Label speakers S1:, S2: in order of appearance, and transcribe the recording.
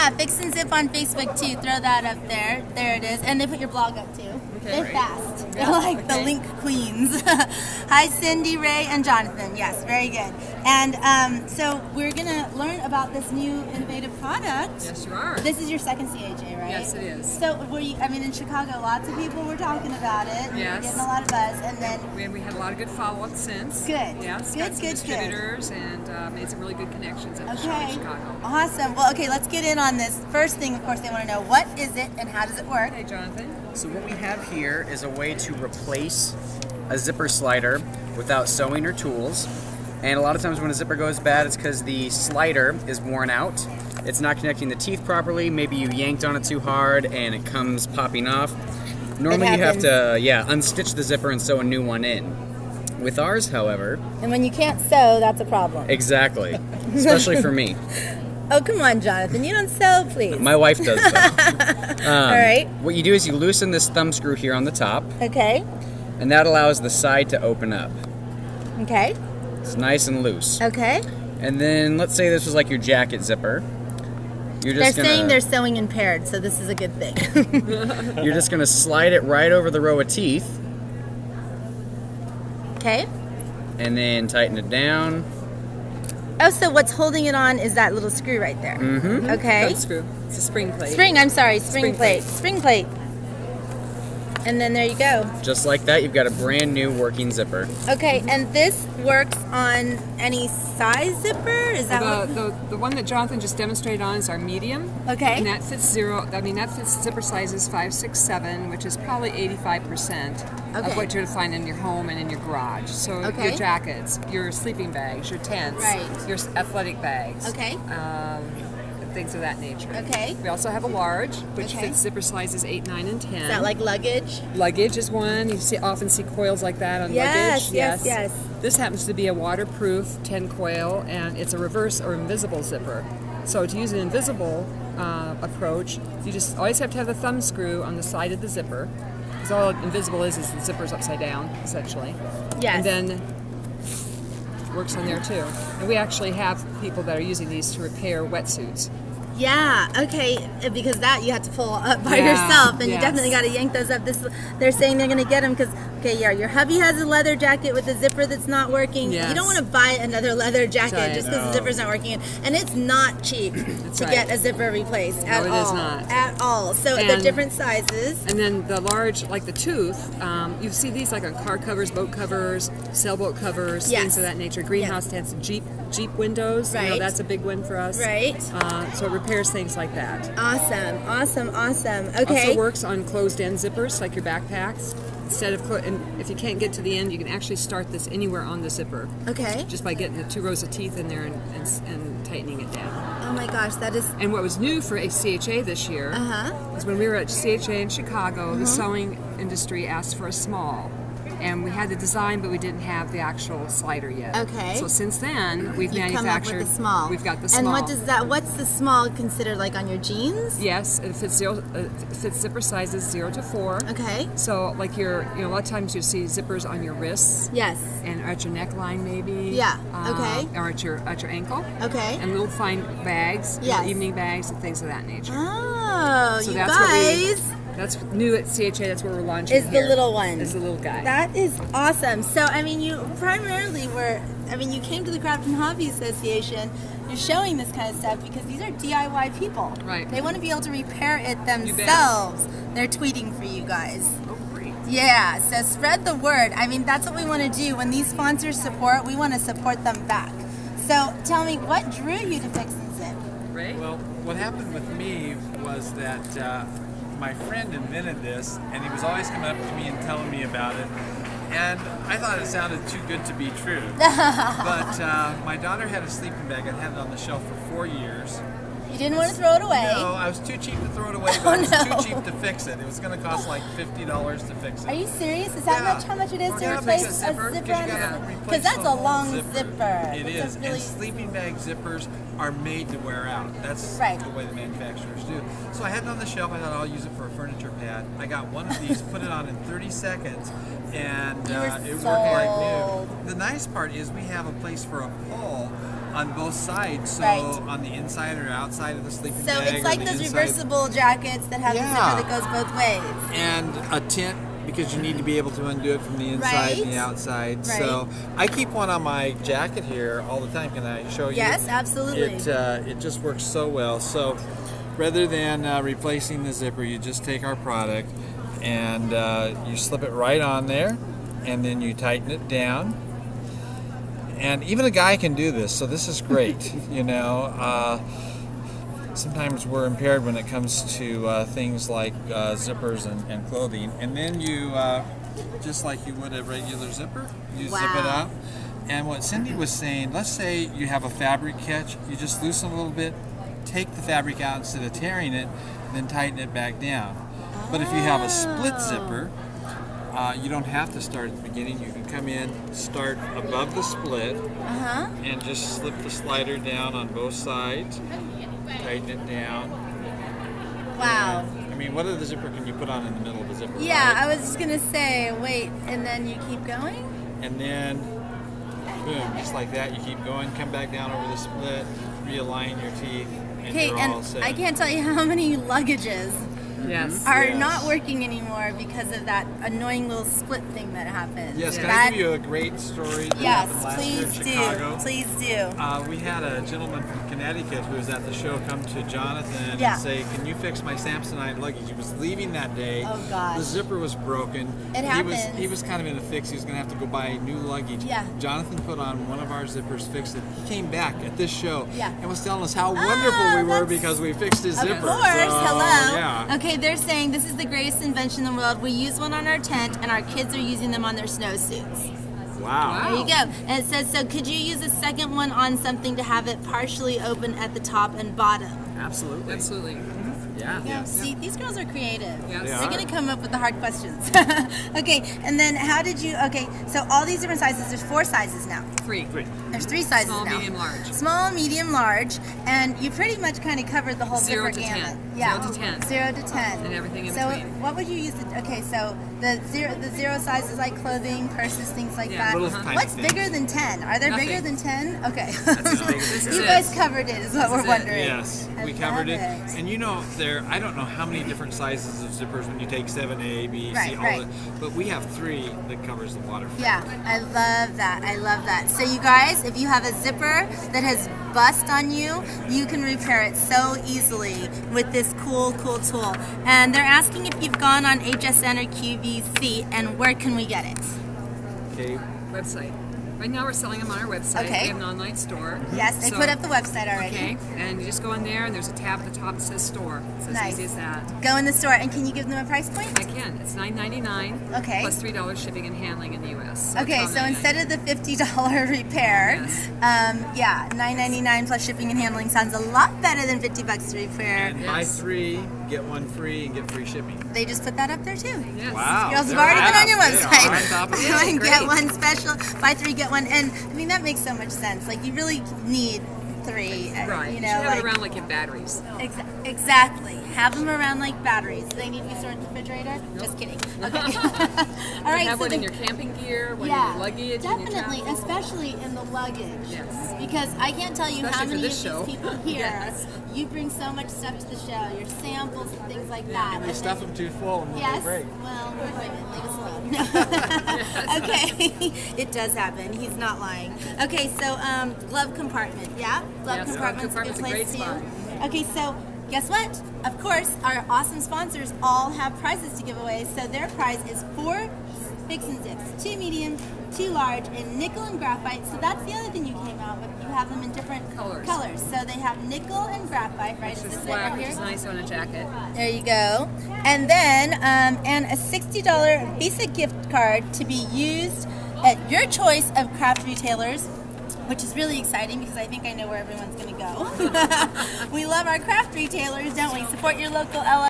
S1: Yeah, FixnZip on Facebook too. Throw that up there. There it is. And they put your blog up too. Okay, they're fast. They're like the link queens. Hi, Cindy, Ray, and Jonathan. Yes, very good. And so we're going to learn about this new innovative product.
S2: Yes, you are.
S1: This is your second CHA, right?
S2: Yes, it is.
S1: So were you, I mean, in Chicago, lots of people were talking about it.
S2: Yes.
S1: Getting a lot of buzz. And then
S2: we had a lot of good follow-up since.
S1: Good.
S2: Yes.
S1: Good, good,
S2: distributors and made some really good connections at the show in Chicago.
S1: Awesome. Well, okay, let's get in on this. First thing, of course, they want to know, what is it and how does it work?
S2: Hey, Jonathan.
S3: So what we have here is a way to replace a zipper slider without sewing or tools. And a lot of times when a zipper goes bad, it's because the slider is worn out. It's not connecting the teeth properly. Maybe you yanked on it too hard and it comes popping off. Normally you have to, unstitch the zipper and sew a new one in. With ours, however...
S1: And when you can't sew, that's a problem.
S3: Exactly. Especially for me.
S1: Oh, come on, Jonathan. You don't sew, please.
S3: My wife does, though.
S1: All right.
S3: What you do is you loosen this thumb screw here on the top.
S1: Okay.
S3: And that allows the side to open up.
S1: Okay.
S3: It's nice and loose.
S1: Okay.
S3: And then, let's say this was like your jacket zipper.
S1: They're saying they're sewing impaired, so this is a good thing.
S3: You're just going to slide it right over the row of teeth.
S1: Okay.
S3: And then tighten it down.
S1: Oh, so what's holding it on is that little screw right there.
S3: Mm-hmm.
S1: Okay.
S2: Thumb screw. It's a spring plate.
S1: I'm sorry, spring plate. Spring plate. And then there you go.
S3: Just like that, you've got a brand new working zipper.
S1: Okay, and this works on any size zipper? Is that
S2: the one that Jonathan just demonstrated on is our medium.
S1: Okay.
S2: And that fits that fits zipper sizes 5, 6, 7, which is probably 85% of what you're to find in your home and in your garage. So your jackets, your sleeping bags, your tents, your athletic bags.
S1: Okay.
S2: Things of that nature.
S1: Okay.
S2: We also have a large, which fits zipper sizes 8, 9, and 10.
S1: Is that like luggage?
S2: Luggage is one. You often see coils like that on luggage.
S1: Yes.
S2: This happens to be a waterproof 10 coil, and it's a reverse or invisible zipper. So to use an invisible approach, you just always have to have the thumb screw on the side of the zipper. Because all invisible is the zipper's upside down, essentially.
S1: Yes.
S2: And then works on there too. And we actually have people that are using these to repair wetsuits.
S1: Yeah, okay, because that you have to pull up by yourself, and you definitely got to yank those up. They're saying they're going to get them because, your hubby has a leather jacket with a zipper that's not working. You don't want to buy another leather jacket just because the zipper's not working. And it's not cheap to get a zipper replaced at all.
S2: It is not.
S1: At all. So they're different sizes.
S2: And then the large, like the tooth, you see these like on car covers, boat covers, sailboat covers, things of that nature. Greenhouse tents, Jeep windows.
S1: Right.
S2: That's a big one for us.
S1: Right.
S2: So it repairs things like that.
S1: Awesome. Okay.
S2: Also works on closed-end zippers, like your backpacks. Instead of, and if you can't get to the end, you can actually start this anywhere on the zipper.
S1: Okay.
S2: Just by getting the 2 rows of teeth in there and tightening it down.
S1: Oh my gosh, that is...
S2: And what was new for a CHA this year is when we were at CHA in Chicago, the sewing industry asked for a small. And we had the design, but we didn't have the actual slider yet.
S1: Okay.
S2: So since then, we've manufactured.
S1: Come up with the small.
S2: We've got the small.
S1: And what does that? What's the small considered, like on your jeans?
S2: Yes, it fits zipper sizes 0 to 4.
S1: Okay.
S2: So like a lot of times you see zippers on your wrists.
S1: Yes.
S2: And at your neckline maybe.
S1: Yeah. Okay.
S2: Or at your ankle.
S1: Okay.
S2: And little fine bags.
S1: Yes.
S2: Evening bags and things of that nature.
S1: Oh,
S2: so
S1: you
S2: that's
S1: guys.
S2: That's new at CHA. That's where we're launching.
S1: Is the little one?
S2: Is the little guy.
S1: That is awesome. So I mean, you primarily you came to the Craft and Hobby Association. You're showing this kind of stuff because these are DIY people.
S2: Right.
S1: They want to be able to repair it themselves. They're tweeting for you guys.
S2: Oh, great.
S1: Yeah. So spread the word. I mean, that's what we want to do. When these sponsors support, we want to support them back. So tell me, what drew you to FixnZip?
S2: Right.
S4: Well, what happened with me was that. My friend invented this, and he was always coming up to me and telling me about it, and I thought it sounded too good to be true. But my daughter had a sleeping bag. I'd had it on the shelf for 4 years.
S1: You didn't want to throw it away.
S4: No, I was too cheap to throw it away, but it was too cheap to fix it. It was going to cost like $50 to fix it.
S1: Are you serious? Is that how much it is to replace a zipper? Because that's a long zipper.
S4: It is, and sleeping bag zippers are made to wear out. That's the way the manufacturers do. So I had it on the shelf. I thought I'll use it for a furniture pad. I got one of these, put it on in 30 seconds, and it was working like new. The nice part is we have a place for a pole on both sides, so
S1: Right.
S4: on the inside or outside of the sleeping
S1: So
S4: bag.
S1: it's like
S4: or the
S1: those
S4: inside.
S1: reversible jackets that have the zipper that goes both ways.
S4: And a tent, because you need to be able to undo it from the inside and the outside.
S1: Right.
S4: So I keep one on my jacket here all the time. Can I show you?
S1: Yes, absolutely.
S4: It just works so well. So rather than replacing the zipper, you just take our product and you slip it right on there, and then you tighten it down. And even a guy can do this, so this is great. You know, sometimes we're impaired when it comes to things like zippers and clothing. And then you, just like you would a regular zipper, you zip it up. And what Cindy was saying, let's say you have a fabric catch, you just loosen a little bit, take the fabric out instead of tearing it, and then tighten it back down. But if you have a split zipper, you don't have to start at the beginning. You can come in, start above the split, and just slip the slider down on both sides, tighten it down.
S1: Wow.
S4: And, I mean, what other zipper can you put on in the middle of the zipper?
S1: Yeah,
S4: right?
S1: I was just going to say, wait, and then you keep going?
S4: And then, boom, just like that, you keep going, come back down over the split, realign your teeth, and
S1: Okay,
S4: you're all
S1: and
S4: set.
S1: I can't tell you how many luggages
S2: Yes.
S1: are
S4: Yes.
S1: not working anymore because of that annoying little split thing that happens.
S4: Yes, can
S1: That-
S4: I give you a great story that
S1: Yes,
S4: happened last year in
S1: please
S4: Chicago?
S1: do. Please do.
S4: We had a gentleman from Connecticut who was at the show come to Jonathan
S1: Yeah.
S4: and say, "Can you fix my Samsonite luggage?" He was leaving that day.
S1: Oh, gosh.
S4: The zipper was broken.
S1: It
S4: He was
S1: happens.
S4: kind of in a fix. He was going to have to go buy new luggage.
S1: Yeah.
S4: Jonathan put on one of our zippers, fixed it. He came back at this show
S1: Yeah.
S4: and was telling us how wonderful we were
S1: that's-
S4: because we fixed his zipper.
S1: Of course,
S4: So,
S1: hello.
S4: Yeah.
S1: Okay, they're saying this is the greatest invention in the world. We use one on our tent, and our kids are using them on their snowsuits.
S4: Wow.
S1: There you go. And it says, so could you use a second one on something to have it partially open at the top and bottom?
S3: Absolutely.
S2: Absolutely.
S3: Yeah.
S1: Yeah, see, these girls are creative.
S2: Yes.
S4: They
S1: They're
S4: are.
S1: going to come up with the hard questions. Okay, and then how did you, okay, so all these different sizes, there's 4 sizes now.
S2: Free.
S1: There's 3 sizes
S2: Small,
S1: now.
S2: medium, large.
S1: Small, medium, large, and you pretty much kind of covered the whole
S2: 0
S1: zipper
S2: to 10.
S1: gamut. Yeah.
S2: 0 to 10.
S1: 0 to 10.
S2: And everything in
S1: so
S2: between.
S1: what would you use? Okay, so the zero sizes like clothing, purses, things like
S2: Yeah,
S1: that.
S4: little tiny
S1: What's
S4: things.
S1: bigger than 10? Are there
S2: Nothing.
S1: bigger than 10? Okay.
S2: This is
S1: You
S2: it.
S1: guys covered it, is what we're
S2: is it.
S1: wondering.
S4: Yes,
S1: I
S4: we covered
S1: love
S4: it. And you know, I don't know how many different sizes of zippers when you take 7A, B,
S1: Right,
S4: C, all
S1: right.
S4: that, but we have 3 that covers the waterfront.
S1: Yeah, I love that. I love that. So you guys, if you have a zipper that has bust on you, you can repair it so easily with this cool tool. And they're asking if you've gone on HSN or QVC, and where can we get it?
S4: Okay.
S2: Website. Right now we're selling them on our website.
S1: Okay.
S2: We have an online store.
S1: Yes, they
S2: So-
S1: put up the website already.
S2: Okay, and you just go in there and there's a tab at the top that says store. It's as
S1: Nice.
S2: easy as that.
S1: Go in the store, and can you give them a price point?
S2: I can. It's $9.99
S1: Okay.
S2: plus $3 shipping and handling in the U.S.
S1: Okay, so instead of the $50 repair,
S2: Yes.
S1: yeah, $9.99 plus shipping and handling sounds a lot better than $50 to repair.
S4: And buy
S2: Yes.
S4: 3, get 1 free, and get free shipping.
S1: They just put that up there too.
S2: Yes.
S4: Wow.
S1: Girls have
S4: they're
S1: already been on your
S4: fast. They
S1: website.
S4: are on top of it.
S1: Buy one,
S2: great.
S1: get one special, buy 3, get 1. And I mean, that makes so much sense. Like, you really need 3.
S2: Right.
S1: You
S2: You
S1: know,
S2: should have
S1: like,
S2: it around like in batteries.
S1: Exactly. Have them around like batteries. Do they need to be stored in the refrigerator? Just kidding. Okay. All right.
S2: Have
S1: so
S2: one in
S1: the-
S2: your camping gear, one in
S1: yeah,
S2: your luggage. in your
S1: definitely,
S2: travel.
S1: especially in the luggage.
S2: Yes.
S1: Because I can't tell you how
S2: Especially for
S1: many of
S2: this
S1: these
S2: show.
S1: people here.
S2: Yes.
S1: You bring so much stuff to the show, your samples and things like that.
S4: And they
S1: and
S4: stuff
S1: then-
S4: them too full and
S1: Yes.
S4: they break.
S1: Well, we're women. Leave us alone. Okay. It does happen. He's not lying. Okay, so glove compartment. Yeah? Glove
S2: Yes, glove
S1: compartment's
S2: compartment's a
S1: good
S2: great
S1: place too.
S2: spot.
S1: Okay, so guess what? Of course, our awesome sponsors all have prizes to give away. So their prize is 4 FixnZips, 2 medium, 2 large, and nickel and graphite. So that's the other thing you came out with. You have them in different
S2: Colors.
S1: So they have nickel and graphite, right? Is
S2: Which
S1: this
S2: is
S1: it
S2: black,
S1: right
S2: which
S1: here?
S2: is nice on a jacket.
S1: There you go. And then and a $60 Visa gift card to be used at your choice of craft retailers, which is really exciting because I think I know where everyone's going to go. We love our craft retailers, don't we? Support your local LA